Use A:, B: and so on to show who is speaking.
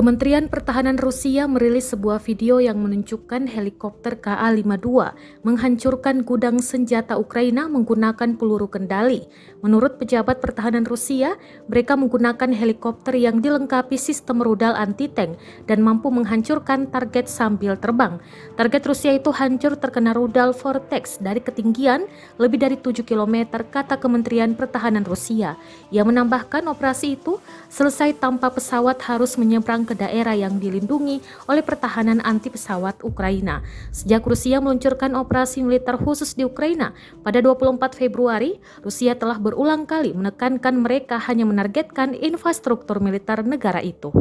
A: Kementerian Pertahanan Rusia merilis sebuah video yang menunjukkan helikopter Ka-52 menghancurkan gudang senjata Ukraina menggunakan peluru kendali. Menurut pejabat pertahanan Rusia, mereka menggunakan helikopter yang dilengkapi sistem rudal anti-tank dan mampu menghancurkan target sambil terbang. Target Rusia itu hancur terkena rudal Vortex dari ketinggian lebih dari 7 km, kata Kementerian Pertahanan Rusia. Ia menambahkan operasi itu selesai tanpa pesawat harus menyeberang ke daerah yang dilindungi oleh pertahanan anti pesawat Ukraina. Sejak Rusia meluncurkan operasi militer khusus di Ukraina pada 24 Februari, Rusia telah berulang kali menekankan mereka hanya menargetkan infrastruktur militer negara itu.